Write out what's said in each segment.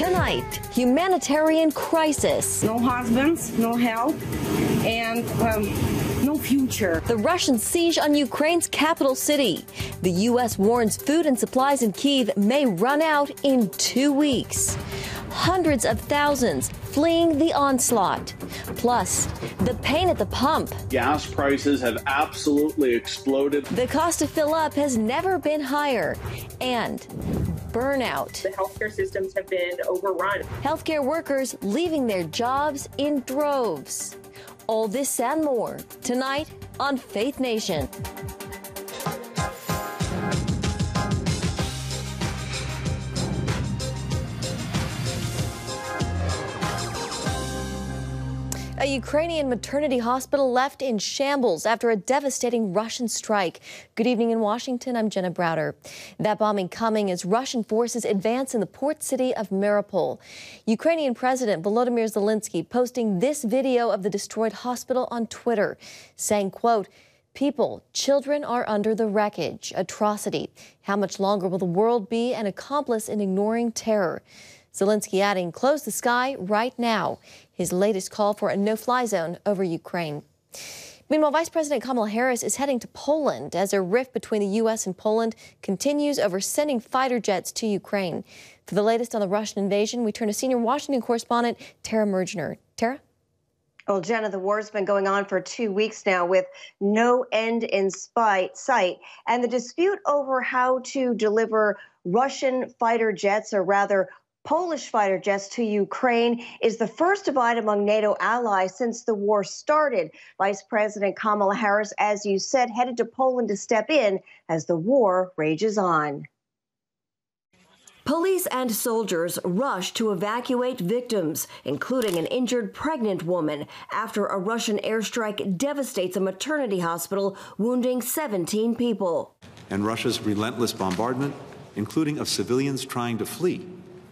Tonight, humanitarian crisis. No husbands, no help, and no future. The Russian siege on Ukraine's capital city. The U.S. warns food and supplies in Kyiv may run out in 2 weeks. Hundreds of thousands fleeing the onslaught. Plus, the pain at the pump. Gas prices have absolutely exploded. The cost to fill up has never been higher. And burnout. The healthcare systems have been overrun. Healthcare workers leaving their jobs in droves. All this and more tonight on Faith Nation. A Ukrainian maternity hospital left in shambles after a devastating Russian strike. Good evening in Washington, I'm Jenna Browder. That bombing coming as Russian forces advance in the port city of Mariupol. Ukrainian President Volodymyr Zelensky posting this video of the destroyed hospital on Twitter, saying, quote, "People, children are under the wreckage. Atrocity. How much longer will the world be an accomplice in ignoring terror?" Zelensky adding, "Close the sky right now." His latest call for a no-fly zone over Ukraine. Meanwhile, Vice President Kamala Harris is heading to Poland as a rift between the U.S. and Poland continues over sending fighter jets to Ukraine. For the latest on the Russian invasion, we turn to senior Washington correspondent Tara Mergener. Tara? Well, Jenna, the war's been going on for 2 weeks now with no end in sight. And the dispute over how to deliver Russian fighter jets, or rather Polish fighter jets, to Ukraine is the first divide among NATO allies since the war started. Vice President Kamala Harris, as you said, headed to Poland to step in as the war rages on. Police and soldiers rushed to evacuate victims, including an injured pregnant woman, after a Russian airstrike devastates a maternity hospital, wounding 17 people. And Russia's relentless bombardment, including of civilians trying to flee,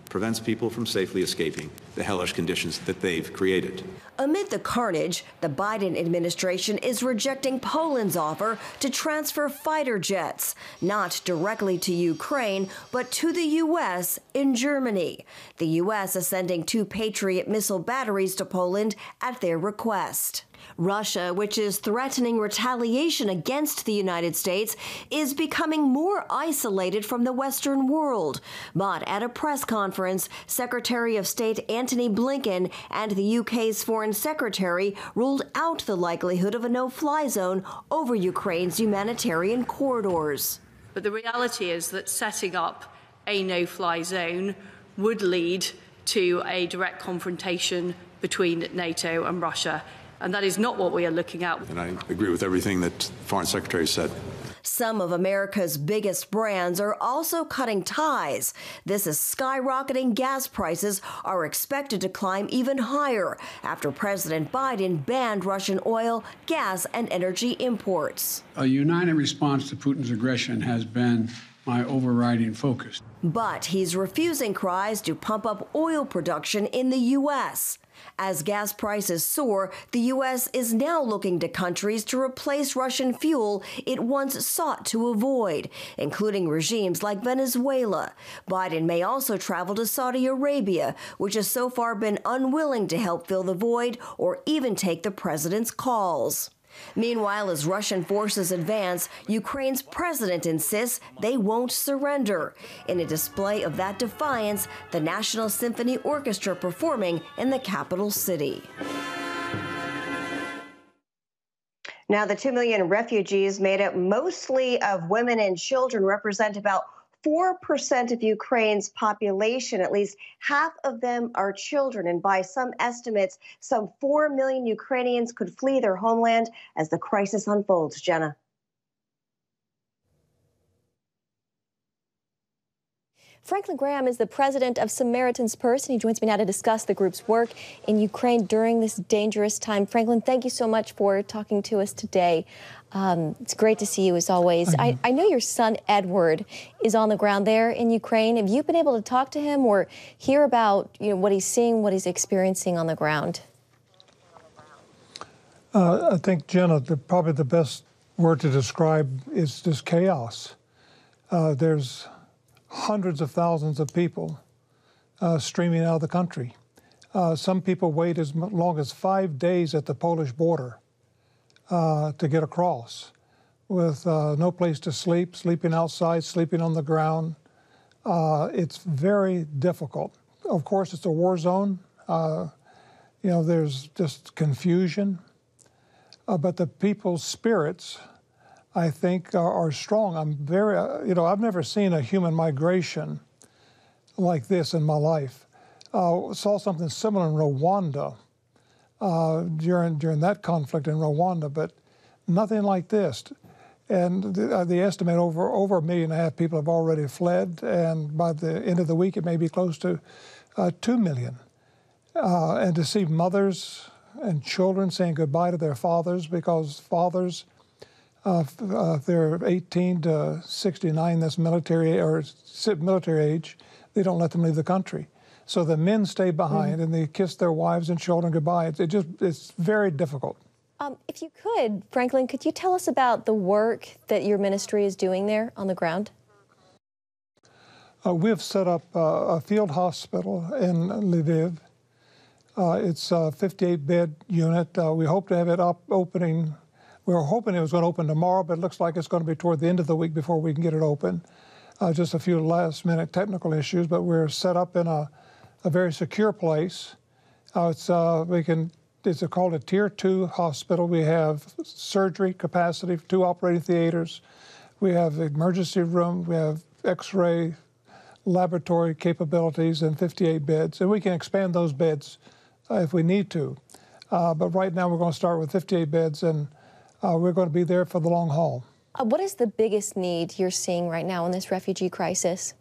prevents people from safely escaping the hellish conditions that they've created. Amid the carnage, the Biden administration is rejecting Poland's offer to transfer fighter jets, not directly to Ukraine, but to the U.S. in Germany. The U.S. is sending 2 Patriot missile batteries to Poland at their request. Russia, which is threatening retaliation against the United States, is becoming more isolated from the Western world. But at a press conference, Secretary of State Antony Blinken and the UK's Foreign Secretary ruled out the likelihood of a no-fly zone over Ukraine's humanitarian corridors. But the reality is that setting up a no-fly zone would lead to a direct confrontation between NATO and Russia. And that is not what we are looking at. And I agree with everything that the Foreign Secretary said. Some of America's biggest brands are also cutting ties. This is skyrocketing gas prices are expected to climb even higher after President Biden banned Russian oil, gas, and energy imports. A united response to Putin's aggression has been my overriding focus. But he's refusing cries to pump up oil production in the U.S. As gas prices soar, the U.S. is now looking to countries to replace Russian fuel it once sought to avoid, including regimes like Venezuela. Biden may also travel to Saudi Arabia, which has so far been unwilling to help fill the void or even take the president's calls. Meanwhile, as Russian forces advance, Ukraine's president insists they won't surrender. In a display of that defiance, the National Symphony Orchestra performing in the capital city. Now, the 2 million refugees, made up mostly of women and children, represent about 4% of Ukraine's population. At least half of them are children. And by some estimates, some 4 million Ukrainians could flee their homeland as the crisis unfolds. Jenna. Franklin Graham is the president of Samaritan's Purse, and he joins me now to discuss the group's work in Ukraine during this dangerous time. Franklin, thank you so much for talking to us today. It's great to see you, as always. I know your son, Edward, is on the ground there in Ukraine. Have you been able to talk to him or hear about what he's seeing, what he's experiencing on the ground? I think, Jenna, probably the best word to describe is just chaos. There's hundreds of thousands of people streaming out of the country. Some people wait as long as 5 days at the Polish border to get across, with no place to sleep, sleeping outside, sleeping on the ground. It's very difficult. Of course, it's a war zone. You know, there's just confusion. But the people's spirits, I think, are strong. I'm very, you know, I've never seen a human migration like this in my life. Saw something similar in Rwanda during that conflict in Rwanda, but nothing like this. And they estimate over 1.5 million people have already fled, and by the end of the week, it may be close to 2 million. And to see mothers and children saying goodbye to their fathers, because fathers, if they're 18 to 69, that's military age, they don't let them leave the country. So the men stay behind and they kiss their wives and children goodbye. It's very difficult. If you could, Franklin, could you tell us about the work that your ministry is doing there on the ground? We've set up a field hospital in Lviv. It's a 58-bed unit. We hope to have it opening. We were hoping it was going to open tomorrow, but it looks like it's going to be toward the end of the week before we can get it open. Just a few last-minute technical issues, but we're set up in a very secure place. It's called a Tier 2 hospital. We have surgery capacity, 2 operating theaters. We have the emergency room. We have X-ray laboratory capabilities and 58 beds. And we can expand those beds if we need to. But right now we're going to start with 58 beds, and we're going to be there for the long haul. What is the biggest need you're seeing right now in this refugee crisis?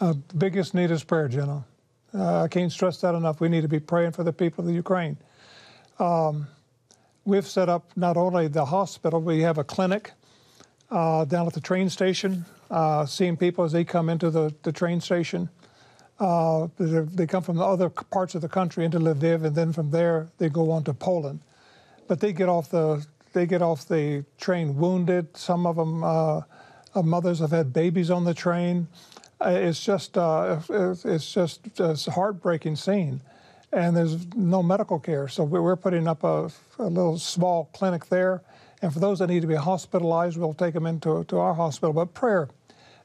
The biggest need is prayer, Jenna. I can't stress that enough. We need to be praying for the people of the Ukraine. We've set up not only the hospital, we have a clinic down at the train station, seeing people as they come into the train station. They come from the other parts of the country into Lviv, and then from there they go on to Poland. But they get off the train wounded. Some of them, mothers have had babies on the train. It's just a heartbreaking scene, and there's no medical care. So we're putting up a little small clinic there, and for those that need to be hospitalized, we'll take them into our hospital. But prayer,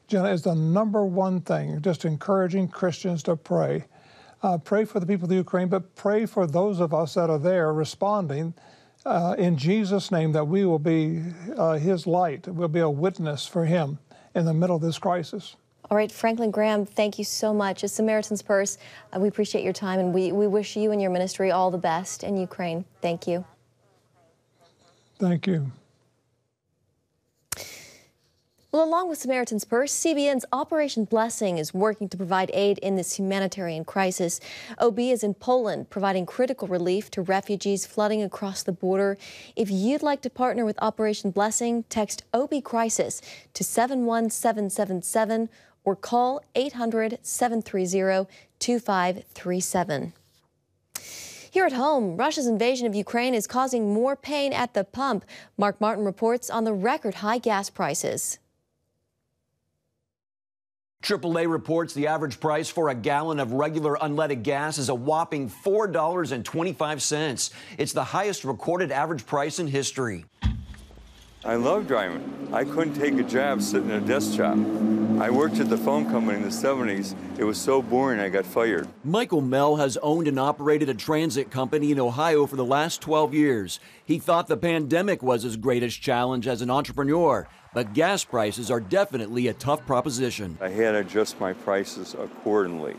Jenna, is the #1 thing, just encouraging Christians to pray. Pray for the people of the Ukraine, but pray for those of us that are there responding in Jesus' name, that we will be His light. We'll be a witness for Him in the middle of this crisis. All right, Franklin Graham, thank you so much. As Samaritan's Purse, we appreciate your time, and we wish you and your ministry all the best in Ukraine. Thank you. Thank you. Well, along with Samaritan's Purse, CBN's Operation Blessing is working to provide aid in this humanitarian crisis. OB is in Poland, providing critical relief to refugees flooding across the border. If you'd like to partner with Operation Blessing, text OB Crisis to 71777 or call 800-730-2537. Here at home, Russia's invasion of Ukraine is causing more pain at the pump. Mark Martin reports on the record high gas prices. AAA reports the average price for a gallon of regular unleaded gas is a whopping $4.25. It's the highest recorded average price in history. I love driving. I couldn't take a job sitting in a desk job. I worked at the phone company in the 70s. It was so boring I got fired. Michael Mell has owned and operated a transit company in Ohio for the last 12 years. He thought the pandemic was his greatest challenge as an entrepreneur, but gas prices are definitely a tough proposition. I had to adjust my prices accordingly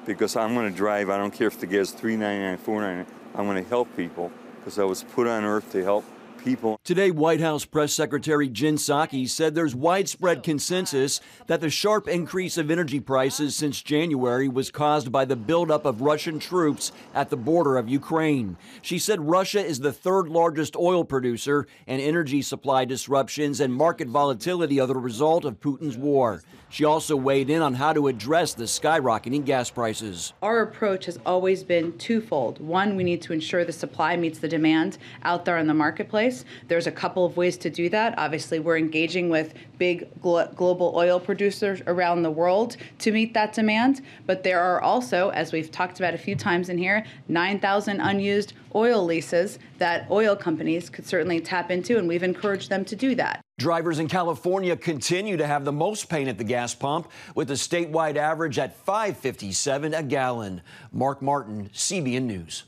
because I'm going to drive. I don't care if the gas is $3.99, $4.99. I'm going to help people because I was put on earth to help people. Today, White House Press Secretary Jen Psaki said there's widespread consensus that the sharp increase of energy prices since January was caused by the buildup of Russian troops at the border of Ukraine. She said Russia is the 3rd largest oil producer, and energy supply disruptions and market volatility are the result of Putin's war. She also weighed in on how to address the skyrocketing gas prices. Our approach has always been twofold. One, we need to ensure the supply meets the demand out there in the marketplace. price. There's a couple of ways to do that. Obviously, we're engaging with big global oil producers around the world to meet that demand. But there are also, as we've talked about a few times in here, 9,000 unused oil leases that oil companies could certainly tap into, and we've encouraged them to do that. Drivers in California continue to have the most pain at the gas pump, with the statewide average at $5.57 a gallon. Mark Martin, CBN News.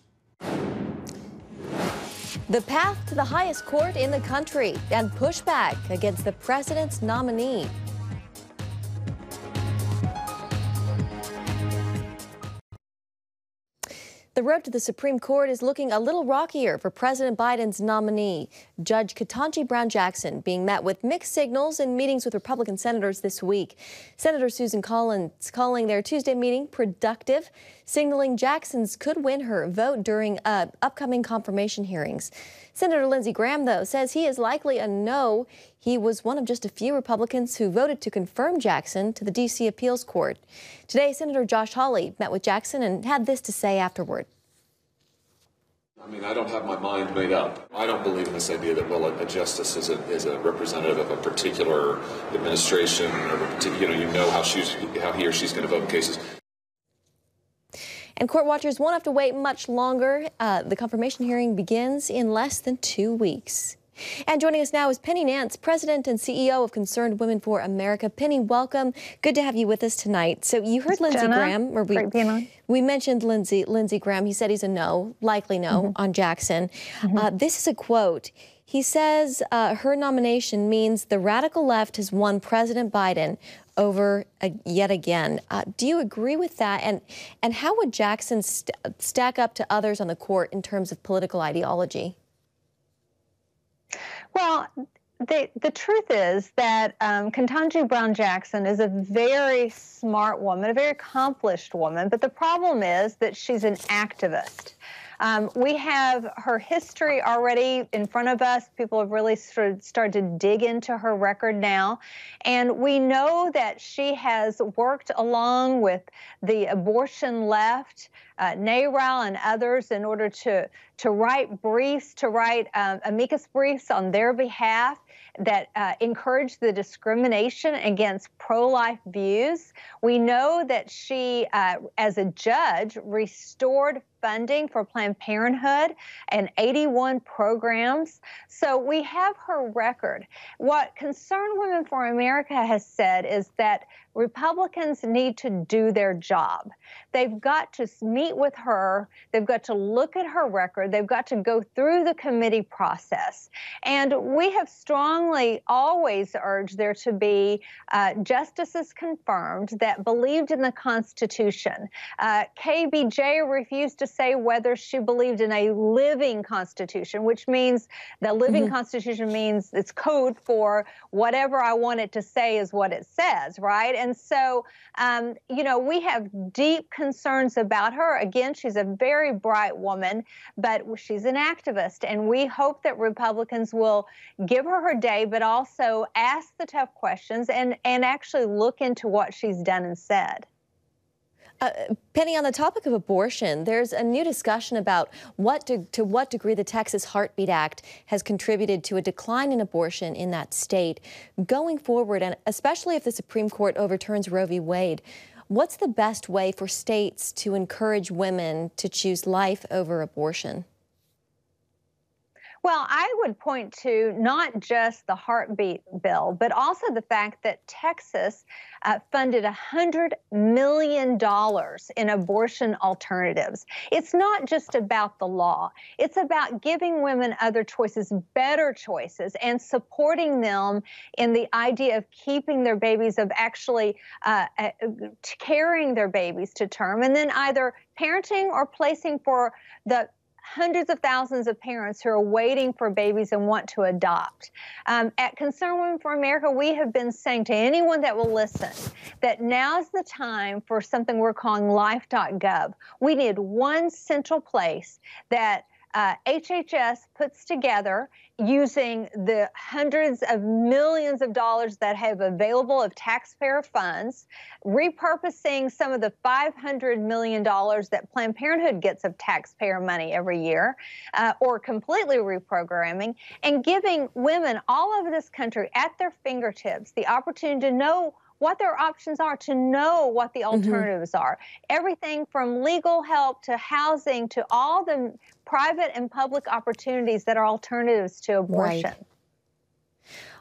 The path to the highest court in the country and pushback against the president's nominee. The road to the Supreme Court is looking a little rockier for President Biden's nominee, Judge Ketanji Brown Jackson, being met with mixed signals in meetings with Republican senators this week. Senator Susan Collins calling their Tuesday meeting productive, signaling Jackson's could win her vote during upcoming confirmation hearings. Senator Lindsey Graham, though, says he is likely a no. He was one of just a few Republicans who voted to confirm Jackson to the D.C. Appeals Court. Today, Senator Josh Hawley met with Jackson and had this to say afterward. I mean, I don't have my mind made up. I don't believe in this idea that, well, a justice is a representative of a particular administration or a particular, you know how he or she's going to vote in cases. And court watchers won't have to wait much longer. The confirmation hearing begins in less than 2 weeks. And joining us now is Penny Nance, President and CEO of Concerned Women for America. Penny, welcome. Good to have you with us tonight. So you heard Lindsey Graham, or we mentioned Lindsey Graham. He said he's a no, likely no, on Jackson. This is a quote. He says her nomination means the radical left has won President Biden over yet again. Do you agree with that? And how would Jackson stack up to others on the court in terms of political ideology? Well, the truth is that Ketanji Brown Jackson is a very smart woman, a very accomplished woman, but the problem is that she's an activist. We have her history already in front of us. People have really started to dig into her record now. And we know that she has worked along with the abortion left, NARAL and others in order to write briefs, to write amicus briefs on their behalf that encourage the discrimination against pro-life views. We know that she, as a judge, restored funding for Planned Parenthood and 81 programs. So we have her record. What Concerned Women for America has said is that Republicans need to do their job. They've got to meet with her. They've got to look at her record. They've got to go through the committee process. And we have strongly always urged there to be justices confirmed that believed in the Constitution. KBJ refused to say whether she believed in a living Constitution, which means the living Constitution means it's code for whatever I want it to say is what it says, right? And so, you know, we have deep concerns about her. Again, she's a very bright woman, but she's an activist, and we hope that Republicans will give her her day, but also ask the tough questions and actually look into what she's done and said. Penny, on the topic of abortion, there's a new discussion about to what degree the Texas Heartbeat Act has contributed to a decline in abortion in that state. Going forward, and especially if the Supreme Court overturns Roe v. Wade, what's the best way for states to encourage women to choose life over abortion? Well, I would point to not just the heartbeat bill, but also the fact that Texas funded $100 million in abortion alternatives. It's not just about the law. It's about giving women other choices, better choices, and supporting them in the idea of keeping their babies, of actually carrying their babies to term, and then either parenting or placing for the hundreds of thousands of parents who are waiting for babies and want to adopt. At Concerned Women for America, we have been saying to anyone that will listen that now's the time for something we're calling life.gov. We need one central place that HHS puts together using the hundreds of millions of dollars that have available of taxpayer funds, repurposing some of the $500 million that Planned Parenthood gets of taxpayer money every year, or completely reprogramming, and giving women all over this country at their fingertips the opportunity to know what their options are, to know what the alternatives are. Everything from legal help to housing to all the private and public opportunities that are alternatives to abortion. Right.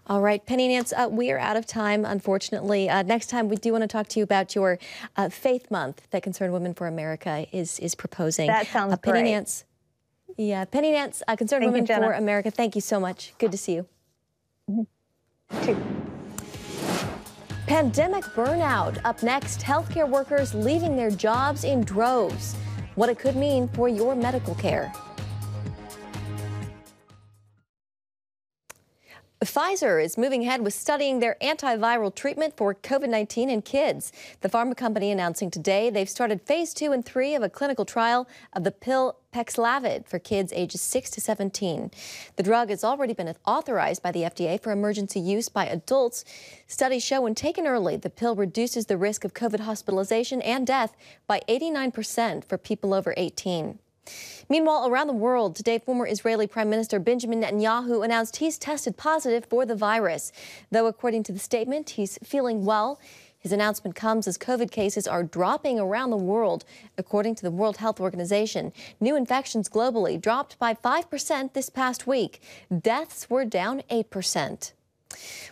All right, Penny Nance, we are out of time, unfortunately. Next time, we do want to talk to you about your Faith Month that Concerned Women for America is proposing. That sounds Penny great. Nance, Penny Nance, Concerned Women for America, thank you so much. Good to see you. Pandemic burnout. Up next, healthcare workers leaving their jobs in droves. What it could mean for your medical care. Pfizer is moving ahead with studying their antiviral treatment for COVID-19 in kids. The pharma company announcing today they've started phase 2 and 3 of a clinical trial of the pill Paxlovid for kids ages 6 to 17. The drug has already been authorized by the FDA for emergency use by adults. Studies show when taken early, the pill reduces the risk of COVID hospitalization and death by 89% for people over 18. Meanwhile, around the world, today, former Israeli Prime Minister Benjamin Netanyahu announced he's tested positive for the virus. Though, according to the statement, he's feeling well. His announcement comes as COVID cases are dropping around the world. According to the World Health Organization, new infections globally dropped by 5% this past week. Deaths were down 8%.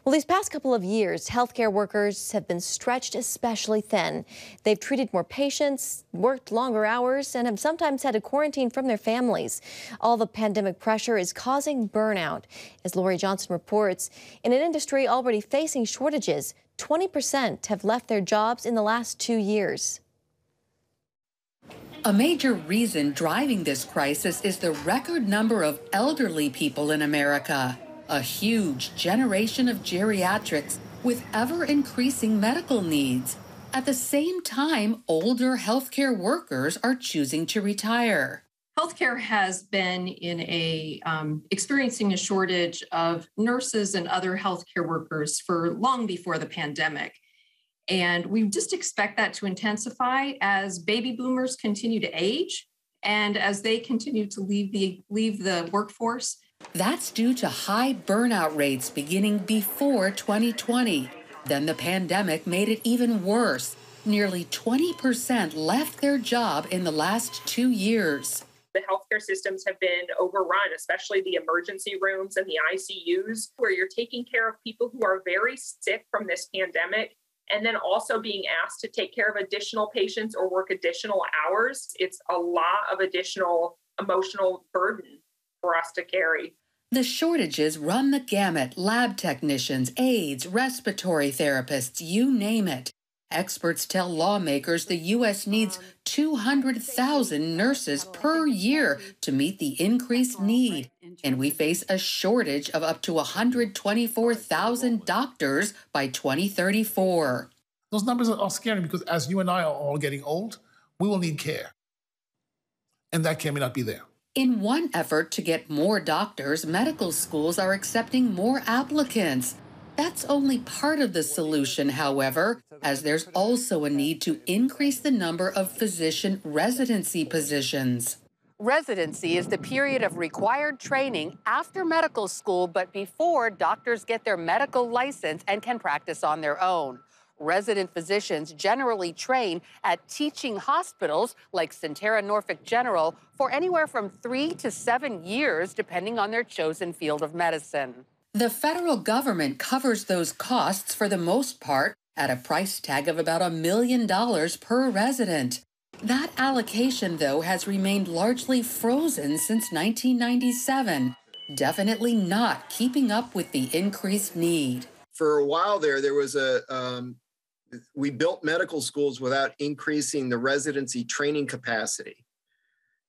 Well, these past couple of years, healthcare workers have been stretched especially thin. They've treated more patients, worked longer hours, and have sometimes had to quarantine from their families. All the pandemic pressure is causing burnout. As Lori Johnson reports, in an industry already facing shortages, 20% have left their jobs in the last 2 years. A major reason driving this crisis is the record number of elderly people in America. A huge generation of geriatrics with ever-increasing medical needs. At the same time, older healthcare workers are choosing to retire. Healthcare has been experiencing a shortage of nurses and other healthcare workers for long before the pandemic. And we just expect that to intensify as baby boomers continue to age and as they continue to leave the workforce. That's due to high burnout rates beginning before 2020. Then the pandemic made it even worse. Nearly 20% left their job in the last 2 years. The healthcare systems have been overrun, especially the emergency rooms and the ICUs, where you're taking care of people who are very sick from this pandemic, and then also being asked to take care of additional patients or work additional hours. It's a lot of additional emotional burden for us to carry. The shortages run the gamut: lab technicians, aides, respiratory therapists, you name it. Experts tell lawmakers the U.S. needs 200,000 nurses per year to meet the increased need. And we face a shortage of up to 124,000 doctors by 2034. Those numbers are scary because as you and I are all getting old, we will need care. And that care may not be there. In one effort to get more doctors, medical schools are accepting more applicants. That's only part of the solution, however, as there's also a need to increase the number of physician residency positions. Residency is the period of required training after medical school, but before doctors get their medical license and can practice on their own. Resident physicians generally train at teaching hospitals like Sentara Norfolk General for anywhere from 3 to 7 years, depending on their chosen field of medicine. The federal government covers those costs for the most part at a price tag of about $1 million per resident. That allocation, though, has remained largely frozen since 1997, definitely not keeping up with the increased need. For a while there was we built medical schools without increasing the residency training capacity.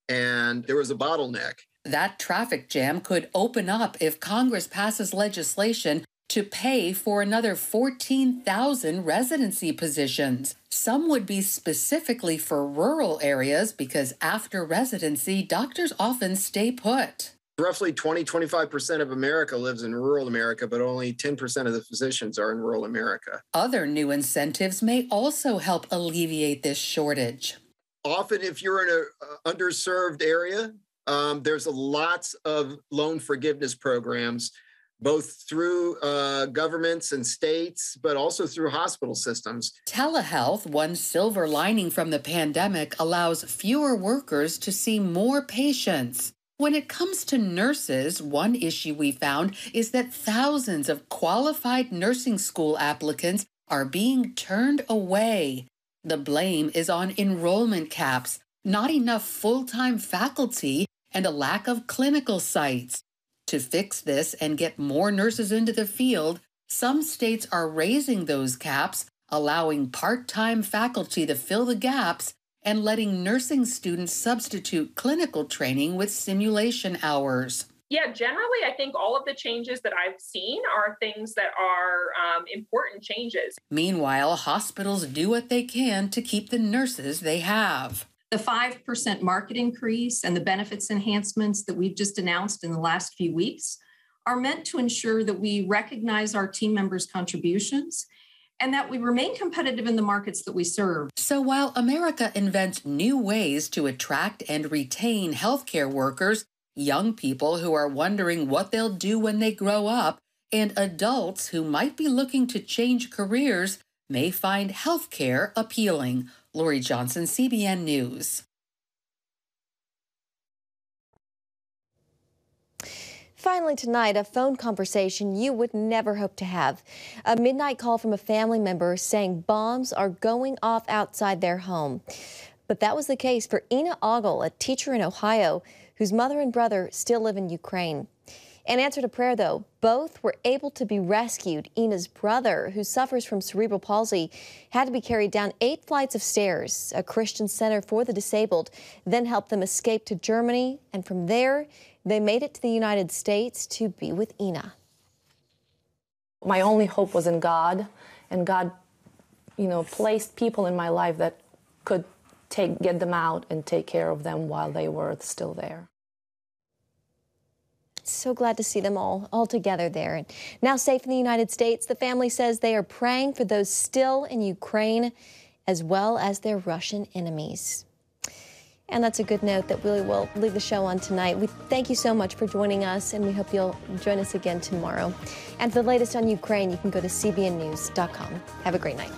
And there was a bottleneck. That traffic jam could open up if Congress passes legislation to pay for another 14,000 residency positions. Some would be specifically for rural areas because after residency, doctors often stay put. Roughly 20-25% of America lives in rural America, but only 10% of the physicians are in rural America. Other new incentives may also help alleviate this shortage. Often, if you're in an underserved area, there's lots of loan forgiveness programs, both through governments and states, but also through hospital systems. Telehealth, one silver lining from the pandemic, allows fewer workers to see more patients. When it comes to nurses, one issue we found is that thousands of qualified nursing school applicants are being turned away. The blame is on enrollment caps, not enough full-time faculty, and a lack of clinical sites. To fix this and get more nurses into the field, some states are raising those caps, allowing part-time faculty to fill the gaps, and letting nursing students substitute clinical training with simulation hours. Yeah, generally, I think all of the changes that I've seen are things that are important changes. Meanwhile, hospitals do what they can to keep the nurses they have. The 5% market increase and the benefits enhancements that we've just announced in the last few weeks are meant to ensure that we recognize our team members' contributions and that we remain competitive in the markets that we serve. So while America invents new ways to attract and retain healthcare workers, young people who are wondering what they'll do when they grow up, and adults who might be looking to change careers may find healthcare appealing. Lori Johnson, CBN News. Finally tonight, a phone conversation you would never hope to have. A midnight call from a family member saying bombs are going off outside their home. But that was the case for Ina Ogle, a teacher in Ohio, whose mother and brother still live in Ukraine. In answer to prayer, though, both were able to be rescued. Ina's brother, who suffers from cerebral palsy, had to be carried down 8 flights of stairs. A Christian center for the disabled then helped them escape to Germany, and from there, they made it to the United States to be with Ina. My only hope was in God, and God, placed people in my life that could get them out and take care of them while they were still there. So glad to see them all together there. And now safe in the United States, the family says they are praying for those still in Ukraine, as well as their Russian enemies. And that's a good note that we will leave the show on tonight. We thank you so much for joining us, and we hope you'll join us again tomorrow. And for the latest on Ukraine, you can go to cbnnews.com. Have a great night.